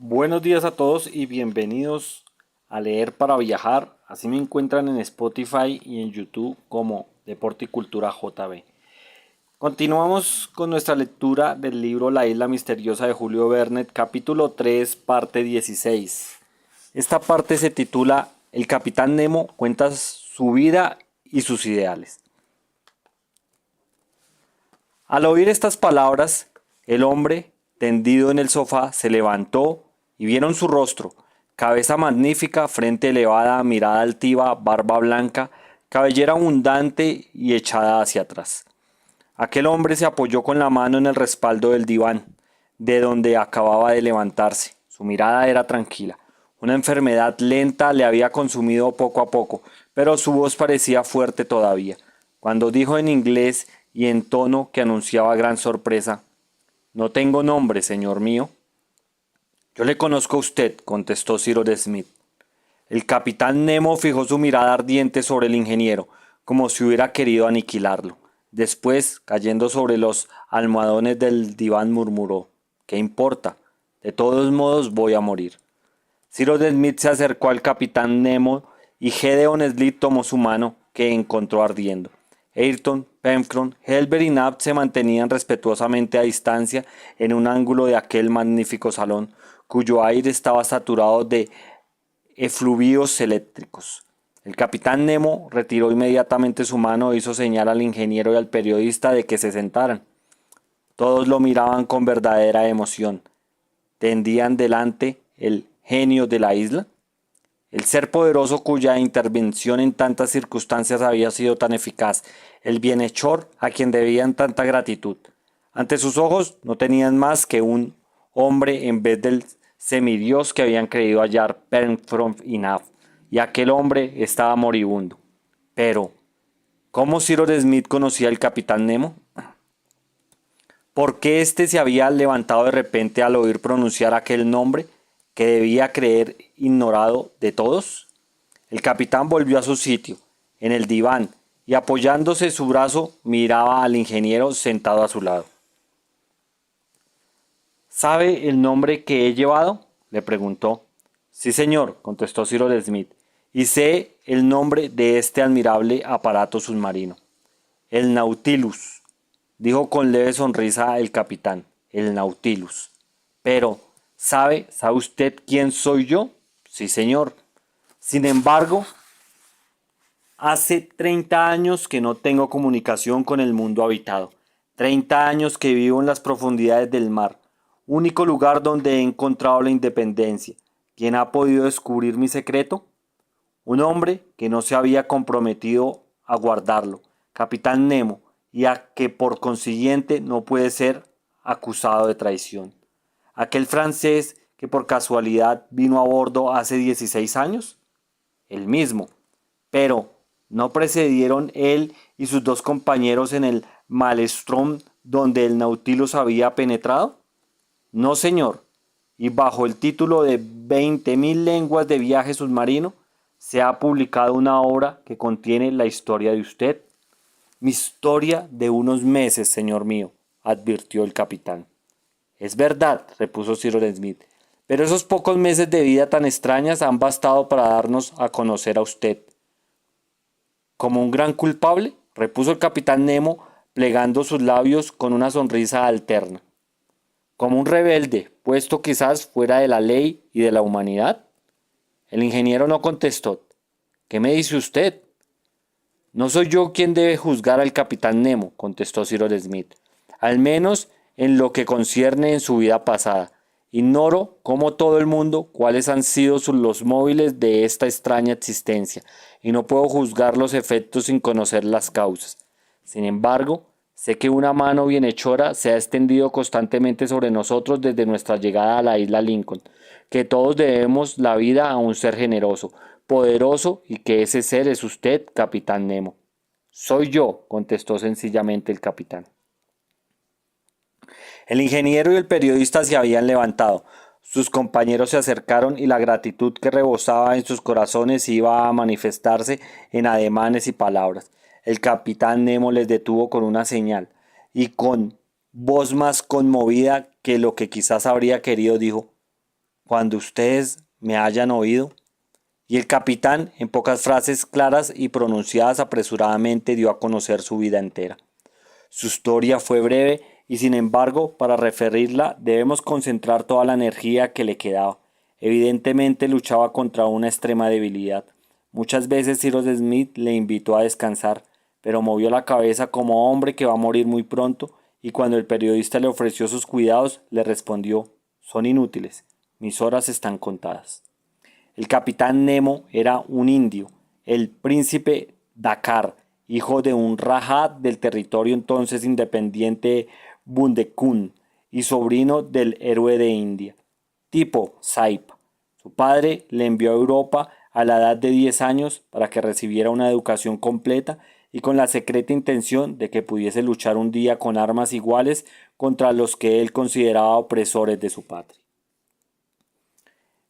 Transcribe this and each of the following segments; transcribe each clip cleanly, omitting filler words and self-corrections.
Buenos días a todos y bienvenidos a Leer para Viajar. Así me encuentran en Spotify y en YouTube como Deporte y Cultura JB. Continuamos con nuestra lectura del libro La Isla Misteriosa de Julio Verne, capítulo 3, parte 16. Esta parte se titula El Capitán Nemo cuenta su vida y sus ideales. Al oír estas palabras, el hombre, tendido en el sofá, se levantó y vieron su rostro, cabeza magnífica, frente elevada, mirada altiva, barba blanca, cabellera abundante y echada hacia atrás. Aquel hombre se apoyó con la mano en el respaldo del diván, de donde acababa de levantarse. Su mirada era tranquila. Una enfermedad lenta le había consumido poco a poco, pero su voz parecía fuerte todavía. Cuando dijo en inglés y en tono que anunciaba gran sorpresa: «No tengo nombre, señor mío». «Yo le conozco a usted», contestó Cyrus Smith. El capitán Nemo fijó su mirada ardiente sobre el ingeniero, como si hubiera querido aniquilarlo. Después, cayendo sobre los almohadones del diván, murmuró: «¿Qué importa? De todos modos voy a morir». Cyrus Smith se acercó al capitán Nemo y Gedeon Spilett tomó su mano, que encontró ardiendo. Ayrton, Pencroff, Harbert y Nab se mantenían respetuosamente a distancia en un ángulo de aquel magnífico salón, cuyo aire estaba saturado de efluvios eléctricos. El capitán Nemo retiró inmediatamente su mano e hizo señal al ingeniero y al periodista de que se sentaran. Todos lo miraban con verdadera emoción. ¿Tendían delante el genio de la isla? El ser poderoso cuya intervención en tantas circunstancias había sido tan eficaz, el bienhechor a quien debían tanta gratitud. Ante sus ojos no tenían más que un hombre en vez del semidios que habían creído hallar Pencroff y Nab, y aquel hombre estaba moribundo. Pero, ¿cómo Cyrus Smith conocía al capitán Nemo? ¿Por qué éste se había levantado de repente al oír pronunciar aquel nombre que debía creer ignorado de todos? El capitán volvió a su sitio, en el diván, y apoyándose su brazo miraba al ingeniero sentado a su lado. ¿Sabe el nombre que he llevado?, le preguntó. Sí, señor, contestó Cyrus Smith, y sé el nombre de este admirable aparato submarino. El Nautilus, dijo con leve sonrisa el capitán. El Nautilus. Pero, ¿sabe usted quién soy yo? Sí, señor. Sin embargo, hace 30 años que no tengo comunicación con el mundo habitado. 30 años que vivo en las profundidades del mar, único lugar donde he encontrado la independencia. ¿Quién ha podido descubrir mi secreto? Un hombre que no se había comprometido a guardarlo, Capitán Nemo, y a que por consiguiente no puede ser acusado de traición. Aquel francés que por casualidad vino a bordo hace 16 años, el mismo. Pero, ¿no precedieron él y sus dos compañeros en el maelstrom donde el Nautilus había penetrado? No, señor. Y bajo el título de 20.000 lenguas de viaje submarino, se ha publicado una obra que contiene la historia de usted. Mi historia de unos meses, señor mío, advirtió el capitán. Es verdad, repuso Cyrus Smith, pero esos pocos meses de vida tan extrañas han bastado para darnos a conocer a usted. ¿Como un gran culpable?, repuso el capitán Nemo, plegando sus labios con una sonrisa alterna. ¿Como un rebelde, puesto quizás fuera de la ley y de la humanidad? El ingeniero no contestó. ¿Qué me dice usted? No soy yo quien debe juzgar al capitán Nemo, contestó Cyrus Smith, al menos en lo que concierne en su vida pasada. Ignoro, como todo el mundo, cuáles han sido los móviles de esta extraña existencia, y no puedo juzgar los efectos sin conocer las causas. Sin embargo, sé que una mano bienhechora se ha extendido constantemente sobre nosotros desde nuestra llegada a la isla Lincoln, que todos debemos la vida a un ser generoso, poderoso, y que ese ser es usted, capitán Nemo. Soy yo, contestó sencillamente el capitán. El ingeniero y el periodista se habían levantado. Sus compañeros se acercaron y la gratitud que rebosaba en sus corazones iba a manifestarse en ademanes y palabras. El capitán Nemo les detuvo con una señal y con voz más conmovida que lo que quizás habría querido dijo: cuando ustedes me hayan oído. Y el capitán, en pocas frases claras y pronunciadas apresuradamente, dio a conocer su vida entera. Su historia fue breve y sin embargo, para referirla debemos concentrar toda la energía que le quedaba. Evidentemente luchaba contra una extrema debilidad. Muchas veces Cyrus Smith le invitó a descansar, pero movió la cabeza como hombre que va a morir muy pronto, y cuando el periodista le ofreció sus cuidados, le respondió: «Son inútiles, mis horas están contadas». El capitán Nemo era un indio, el príncipe Dakkar, hijo de un rajá del territorio entonces independiente Bundekund y sobrino del héroe de India, Tipo Saib. Su padre le envió a Europa a la edad de 10 años para que recibiera una educación completa y con la secreta intención de que pudiese luchar un día con armas iguales contra los que él consideraba opresores de su patria.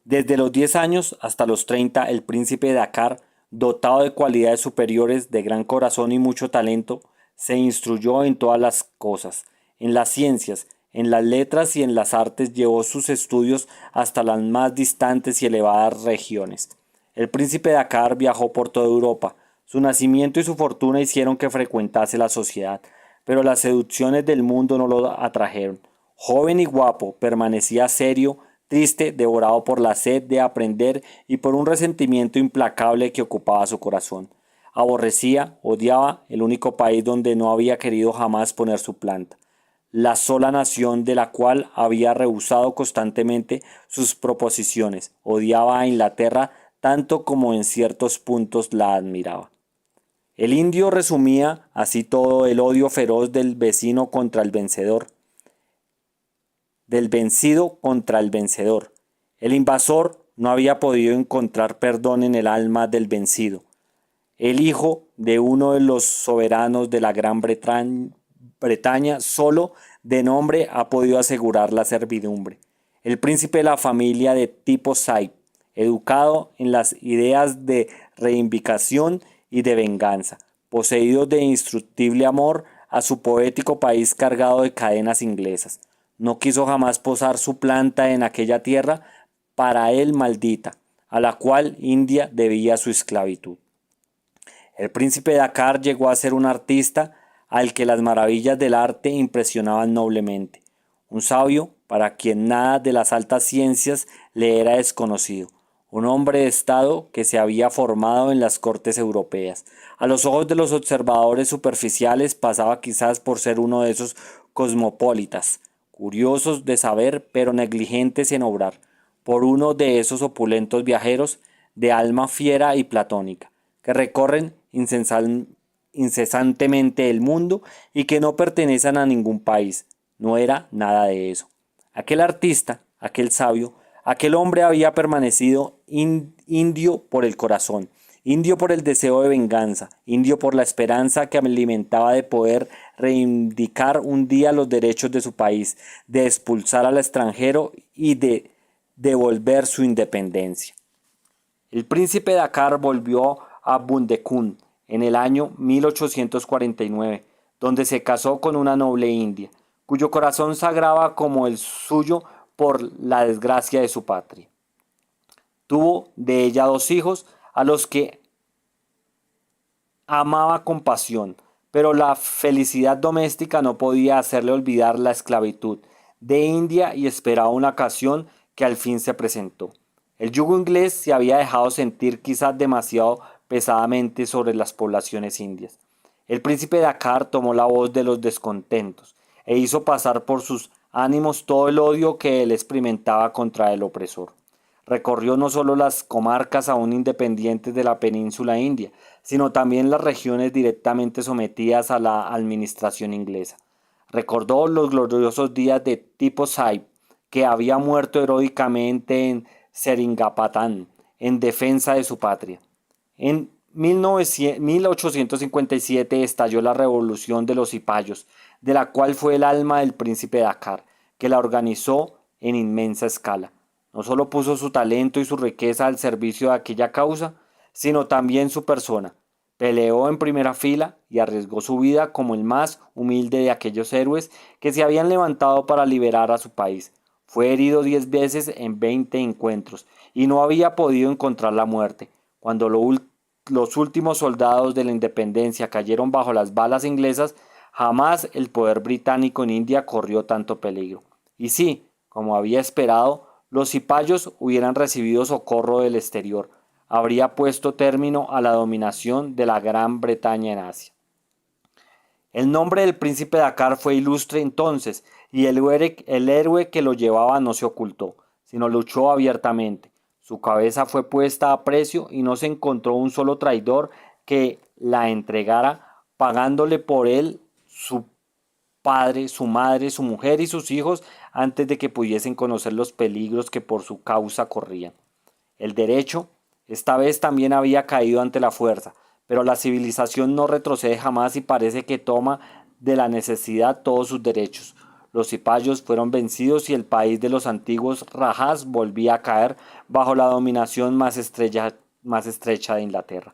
Desde los 10 años hasta los 30, el príncipe Dakkar, dotado de cualidades superiores, de gran corazón y mucho talento, se instruyó en todas las cosas, en las ciencias, en las letras y en las artes. Llevó sus estudios hasta las más distantes y elevadas regiones. El príncipe Dakkar viajó por toda Europa. Su nacimiento y su fortuna hicieron que frecuentase la sociedad, pero las seducciones del mundo no lo atrajeron. Joven y guapo, permanecía serio, triste, devorado por la sed de aprender y por un resentimiento implacable que ocupaba su corazón. Aborrecía, odiaba el único país donde no había querido jamás poner su planta, la sola nación de la cual había rehusado constantemente sus proposiciones. Odiaba a Inglaterra tanto como en ciertos puntos la admiraba. El indio resumía así todo el odio feroz del vecino contra el vencedor, del vencido contra el vencedor. El invasor no había podido encontrar perdón en el alma del vencido. El hijo de uno de los soberanos de la Gran Bretaña, solo de nombre, ha podido asegurar la servidumbre. El príncipe de la familia de Tipo Saib, educado en las ideas de reivindicación y de venganza, poseído de indestructible amor a su poético país cargado de cadenas inglesas, no quiso jamás posar su planta en aquella tierra para él maldita, a la cual India debía su esclavitud. El príncipe Dakkar llegó a ser un artista al que las maravillas del arte impresionaban noblemente, un sabio para quien nada de las altas ciencias le era desconocido, un hombre de estado que se había formado en las cortes europeas. A los ojos de los observadores superficiales pasaba quizás por ser uno de esos cosmopolitas, curiosos de saber pero negligentes en obrar, por uno de esos opulentos viajeros de alma fiera y platónica, que recorren incesantemente el mundo y que no pertenecen a ningún país. No era nada de eso. Aquel artista, aquel sabio, aquel hombre había permanecido indio por el corazón, indio por el deseo de venganza, indio por la esperanza que alimentaba de poder reivindicar un día los derechos de su país, de expulsar al extranjero y de devolver su independencia. El príncipe Dakkar volvió a Bundekund en el año 1849, donde se casó con una noble india, cuyo corazón sangraba como el suyo por la desgracia de su patria. Tuvo de ella 2 hijos, a los que amaba con pasión, pero la felicidad doméstica no podía hacerle olvidar la esclavitud de India y esperaba una ocasión que al fin se presentó. El yugo inglés se había dejado sentir quizás demasiado pesadamente sobre las poblaciones indias. El príncipe Dakkar tomó la voz de los descontentos e hizo pasar por sus ánimos todo el odio que él experimentaba contra el opresor. Recorrió no solo las comarcas aún independientes de la península india, sino también las regiones directamente sometidas a la administración inglesa. Recordó los gloriosos días de Tipo Saib, que había muerto heroicamente en Seringapatam en defensa de su patria. En 1857 estalló la revolución de los cipayos, de la cual fue el alma del príncipe Dakkar, que la organizó en inmensa escala. No solo puso su talento y su riqueza al servicio de aquella causa, sino también su persona. Peleó en primera fila y arriesgó su vida como el más humilde de aquellos héroes que se habían levantado para liberar a su país. Fue herido 10 veces en 20 encuentros y no había podido encontrar la muerte. Cuando los últimos soldados de la independencia cayeron bajo las balas inglesas, jamás el poder británico en India corrió tanto peligro. Y sí, como había esperado, los cipayos hubieran recibido socorro del exterior. Habría puesto término a la dominación de la Gran Bretaña en Asia. El nombre del príncipe Dakkar fue ilustre entonces, y el héroe que lo llevaba no se ocultó, sino luchó abiertamente. Su cabeza fue puesta a precio y no se encontró un solo traidor que la entregara, pagándole por él su padre, su madre, su mujer y sus hijos antes de que pudiesen conocer los peligros que por su causa corrían. El derecho, esta vez también había caído ante la fuerza, pero la civilización no retrocede jamás y parece que toma de la necesidad todos sus derechos. Los cipayos fueron vencidos y el país de los antiguos Rajas volvía a caer bajo la dominación más estrecha de Inglaterra.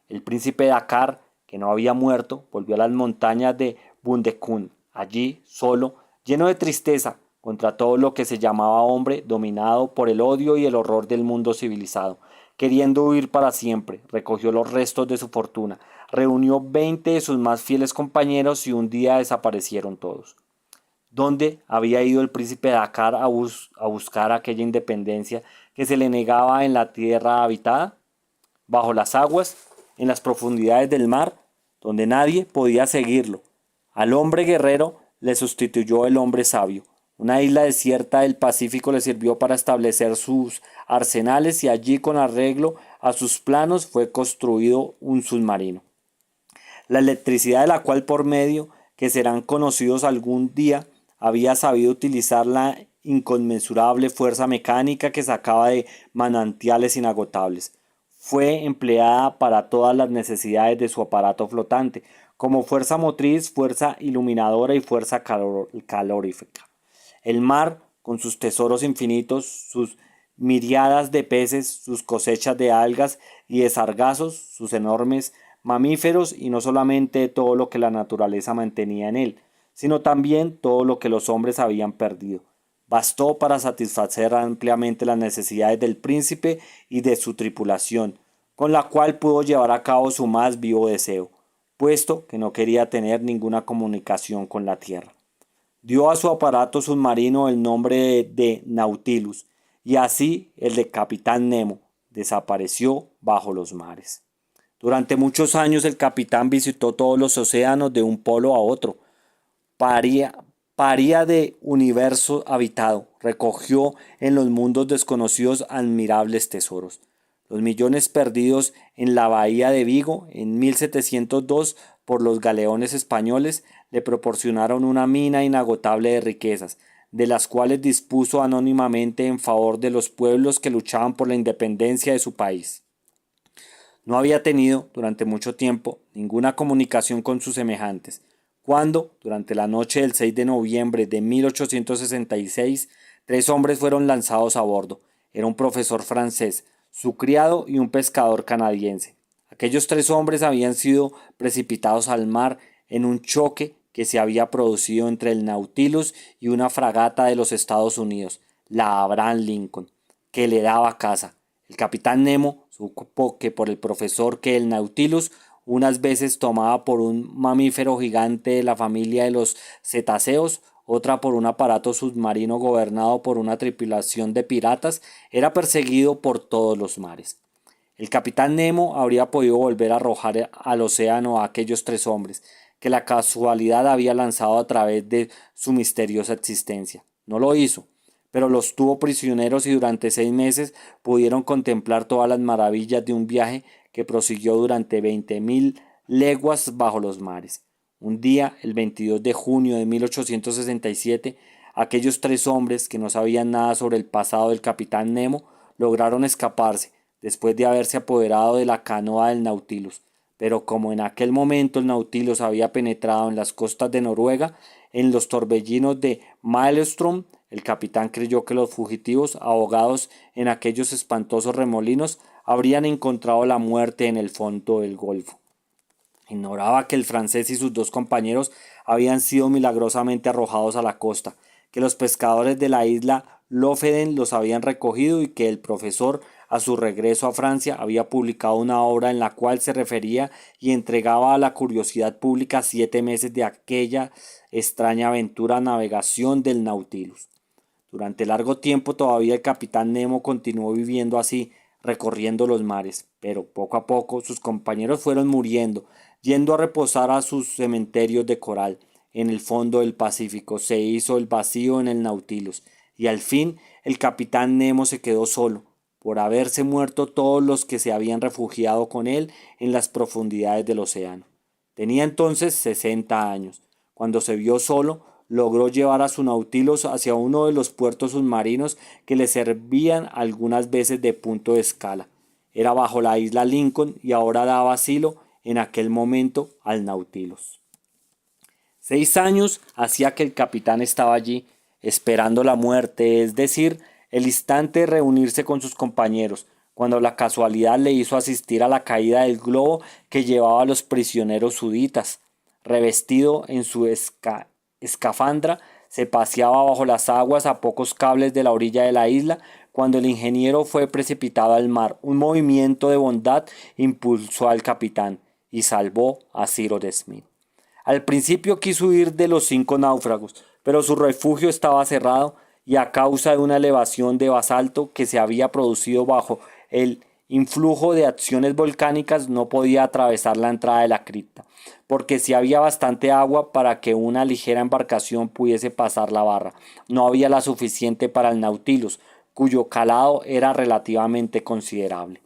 El príncipe Dakkar, que no había muerto, volvió a las montañas de Bundekund, allí, solo, lleno de tristeza contra todo lo que se llamaba hombre, dominado por el odio y el horror del mundo civilizado. Queriendo huir para siempre, recogió los restos de su fortuna, reunió 20 de sus más fieles compañeros y un día desaparecieron todos. ¿Dónde había ido el príncipe Dakkar a buscar aquella independencia que se le negaba en la tierra habitada? Bajo las aguas, en las profundidades del mar, donde nadie podía seguirlo. Al hombre guerrero le sustituyó el hombre sabio. Una isla desierta del Pacífico le sirvió para establecer sus arsenales y allí, con arreglo a sus planos, fue construido un submarino. La electricidad de la cual por medio que serán conocidos algún día había sabido utilizar la inconmensurable fuerza mecánica que sacaba de manantiales inagotables. Fue empleada para todas las necesidades de su aparato flotante, como fuerza motriz, fuerza iluminadora y fuerza calorífica. El mar, con sus tesoros infinitos, sus miriadas de peces, sus cosechas de algas y de sargazos, sus enormes mamíferos y no solamente todo lo que la naturaleza mantenía en él, sino también todo lo que los hombres habían perdido. Bastó para satisfacer ampliamente las necesidades del príncipe y de su tripulación, con la cual pudo llevar a cabo su más vivo deseo, puesto que no quería tener ninguna comunicación con la tierra. Dio a su aparato submarino el nombre de Nautilus, y así el de Capitán Nemo desapareció bajo los mares. Durante muchos años el capitán visitó todos los océanos de un polo a otro. Paría de universo habitado, recogió en los mundos desconocidos admirables tesoros. Los millones perdidos en la bahía de Vigo en 1702 por los galeones españoles le proporcionaron una mina inagotable de riquezas, de las cuales dispuso anónimamente en favor de los pueblos que luchaban por la independencia de su país. No había tenido, durante mucho tiempo, ninguna comunicación con sus semejantes, cuando, durante la noche del 6 de noviembre de 1866, 3 hombres fueron lanzados a bordo. Era un profesor francés, su criado y un pescador canadiense. Aquellos 3 hombres habían sido precipitados al mar en un choque que se había producido entre el Nautilus y una fragata de los Estados Unidos, la Abraham Lincoln, que le daba caza. El capitán Nemo supo que por el profesor que el Nautilus unas veces tomaba por un mamífero gigante de la familia de los cetáceos, otra por un aparato submarino gobernado por una tripulación de piratas, era perseguido por todos los mares. El capitán Nemo habría podido volver a arrojar al océano a aquellos 3 hombres, que la casualidad había lanzado a través de su misteriosa existencia. No lo hizo, pero los tuvo prisioneros y durante 6 meses pudieron contemplar todas las maravillas de un viaje que prosiguió durante 20.000 leguas bajo los mares. Un día, el 22 de junio de 1867, aquellos 3 hombres que no sabían nada sobre el pasado del capitán Nemo lograron escaparse después de haberse apoderado de la canoa del Nautilus. Pero como en aquel momento el Nautilus había penetrado en las costas de Noruega, en los torbellinos de Maelstrom, el capitán creyó que los fugitivos, ahogados en aquellos espantosos remolinos, habrían encontrado la muerte en el fondo del golfo. Ignoraba que el francés y sus 2 compañeros habían sido milagrosamente arrojados a la costa, que los pescadores de la isla Lofoten los habían recogido y que el profesor, a su regreso a Francia, había publicado una obra en la cual se refería y entregaba a la curiosidad pública 7 meses de aquella extraña aventura navegación del Nautilus. Durante largo tiempo todavía el capitán Nemo continuó viviendo así, recorriendo los mares, pero poco a poco sus compañeros fueron muriendo, yendo a reposar a sus cementerios de coral. En el fondo del Pacífico se hizo el vacío en el Nautilus, y al fin el capitán Nemo se quedó solo, por haberse muerto todos los que se habían refugiado con él en las profundidades del océano. Tenía entonces 60 años. Cuando se vio solo, logró llevar a su Nautilus hacia uno de los puertos submarinos que le servían algunas veces de punto de escala. Era bajo la isla Lincoln y ahora daba asilo en aquel momento al Nautilus. 6 años hacía que el capitán estaba allí, esperando la muerte, es decir, el instante de reunirse con sus compañeros, cuando la casualidad le hizo asistir a la caída del globo que llevaba a los prisioneros suditas. Revestido en su escafandra, se paseaba bajo las aguas a pocos cables de la orilla de la isla, cuando el ingeniero fue precipitado al mar. Un movimiento de bondad impulsó al capitán y salvó a Cyrus Smith. Al principio quiso huir de los 5 náufragos, pero su refugio estaba cerrado y a causa de una elevación de basalto que se había producido bajo el influjo de acciones volcánicas no podía atravesar la entrada de la cripta, porque si había bastante agua para que una ligera embarcación pudiese pasar la barra, no había la suficiente para el Nautilus, cuyo calado era relativamente considerable.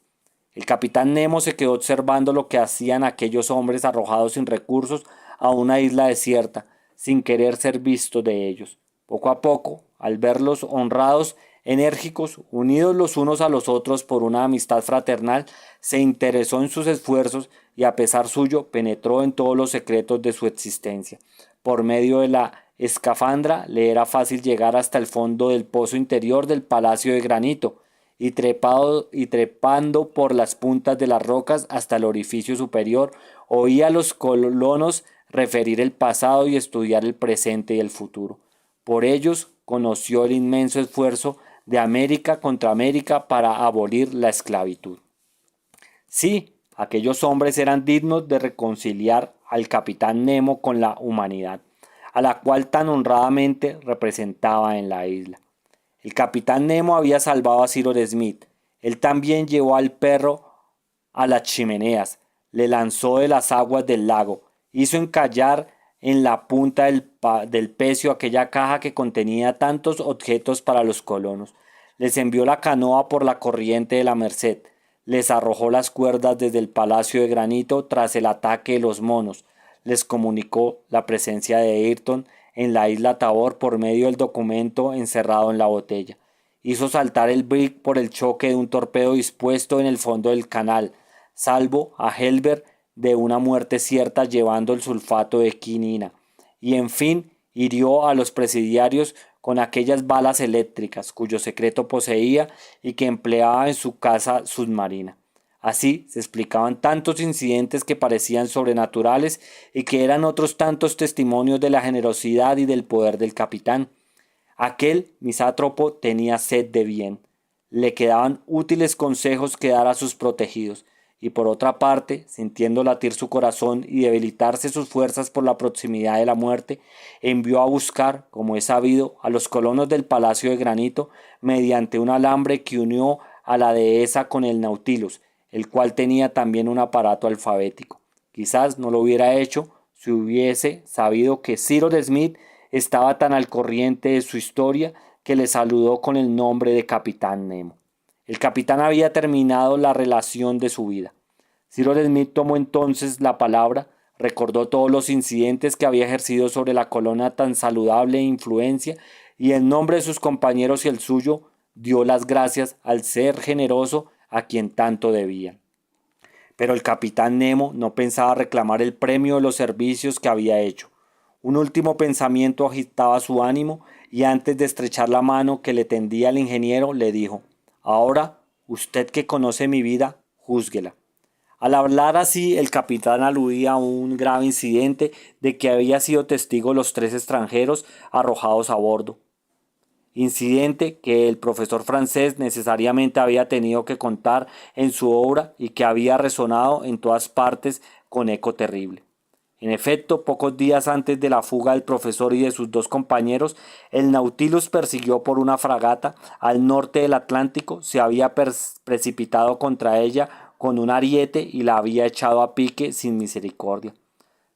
El capitán Nemo se quedó observando lo que hacían aquellos hombres arrojados sin recursos a una isla desierta, sin querer ser visto de ellos. Poco a poco, al verlos honrados, enérgicos, unidos los unos a los otros por una amistad fraternal, se interesó en sus esfuerzos y a pesar suyo penetró en todos los secretos de su existencia. Por medio de la escafandra le era fácil llegar hasta el fondo del pozo interior del Palacio de Granito, y trepando por las puntas de las rocas hasta el orificio superior, oía a los colonos referir el pasado y estudiar el presente y el futuro. Por ellos conoció el inmenso esfuerzo de América contra América para abolir la esclavitud. Sí, aquellos hombres eran dignos de reconciliar al capitán Nemo con la humanidad, a la cual tan honradamente representaba en la isla. El capitán Nemo había salvado a Cyrus Smith. Él también llevó al perro a las chimeneas, le lanzó de las aguas del lago, hizo encallar en la punta del pecio aquella caja que contenía tantos objetos para los colonos. Les envió la canoa por la corriente de la Merced. Les arrojó las cuerdas desde el Palacio de Granito tras el ataque de los monos. Les comunicó la presencia de Ayrton en la isla Tabor por medio del documento encerrado en la botella. Hizo saltar el brick por el choque de un torpedo dispuesto en el fondo del canal, salvo a Helbert de una muerte cierta llevando el sulfato de quinina, y en fin hirió a los presidiarios con aquellas balas eléctricas cuyo secreto poseía y que empleaba en su caza submarina. Así se explicaban tantos incidentes que parecían sobrenaturales y que eran otros tantos testimonios de la generosidad y del poder del capitán. Aquel misátropo tenía sed de bien. Le quedaban útiles consejos que dar a sus protegidos, y por otra parte, sintiendo latir su corazón y debilitarse sus fuerzas por la proximidad de la muerte, envió a buscar, como es sabido, a los colonos del Palacio de Granito mediante un alambre que unió a la dehesa con el Nautilus, el cual tenía también un aparato alfabético. Quizás no lo hubiera hecho si hubiese sabido que Cyrus Smith estaba tan al corriente de su historia que le saludó con el nombre de Capitán Nemo. El capitán había terminado la relación de su vida. Cyrus Smith tomó entonces la palabra, recordó todos los incidentes que había ejercido sobre la colonia tan saludable influencia y en nombre de sus compañeros y el suyo dio las gracias al ser generoso a quien tanto debían. Pero el capitán Nemo no pensaba reclamar el premio de los servicios que había hecho. Un último pensamiento agitaba su ánimo y antes de estrechar la mano que le tendía el ingeniero le dijo: «Ahora, usted que conoce mi vida, júzguela». Al hablar así, el capitán aludía a un grave incidente de que había sido testigo los 3 extranjeros arrojados a bordo. incidente que el profesor francés necesariamente había tenido que contar en su obra y que había resonado en todas partes con eco terrible. En efecto, pocos días antes de la fuga del profesor y de sus dos compañeros, el Nautilus, persiguió por una fragata al norte del Atlántico, se había precipitado contra ella con un ariete y la había echado a pique sin misericordia.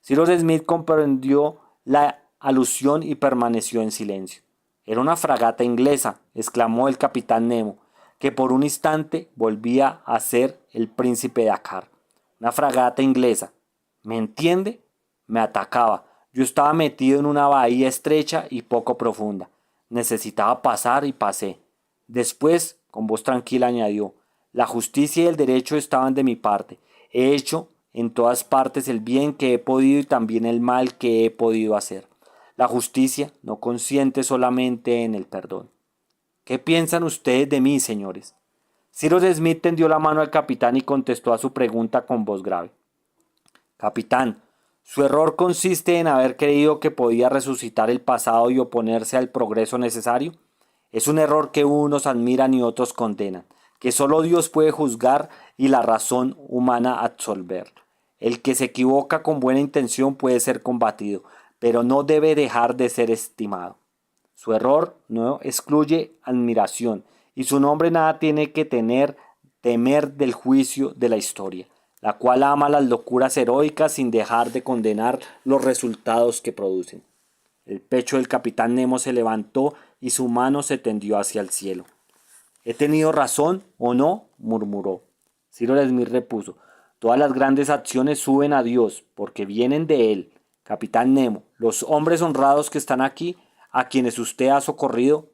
Cyrus Smith comprendió la alusión y permaneció en silencio. «Era una fragata inglesa», exclamó el capitán Nemo, que por un instante volvía a ser el príncipe de Dakar. «Una fragata inglesa. ¿Me entiende? Me atacaba. Yo estaba metido en una bahía estrecha y poco profunda. Necesitaba pasar y pasé. Después, con voz tranquila, añadió: la justicia y el derecho estaban de mi parte. He hecho en todas partes el bien que he podido y también el mal que he podido hacer. La justicia no consiente solamente en el perdón. ¿Qué piensan ustedes de mí, señores?» Cyrus Smith tendió la mano al capitán y contestó a su pregunta con voz grave. «Capitán, su error consiste en haber creído que podía resucitar el pasado y oponerse al progreso necesario. Es un error que unos admiran y otros condenan, que solo Dios puede juzgar y la razón humana absolver. El que se equivoca con buena intención puede ser combatido, pero no debe dejar de ser estimado. Su error no excluye admiración, y su nombre nada tiene que temer del juicio de la historia, la cual ama las locuras heroicas sin dejar de condenar los resultados que producen». El pecho del capitán Nemo se levantó y su mano se tendió hacia el cielo. «¿He tenido razón o no?», murmuró. Cyrus Smith repuso: «Todas las grandes acciones suben a Dios porque vienen de Él. Capitán Nemo, los hombres honrados que están aquí, a quienes usted ha socorrido,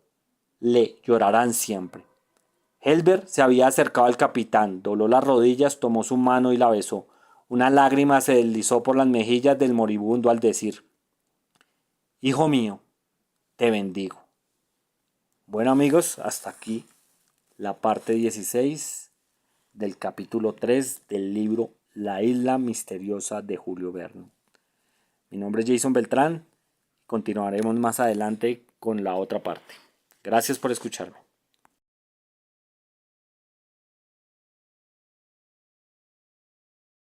le llorarán siempre». Helber se había acercado al capitán, dobló las rodillas, tomó su mano y la besó. Una lágrima se deslizó por las mejillas del moribundo al decir: «Hijo mío, te bendigo». Bueno, amigos, hasta aquí la parte 16 del capítulo 3 del libro La isla misteriosa de Julio Verne. Mi nombre es Jason Beltrán. Continuaremos más adelante con la otra parte. Gracias por escucharme.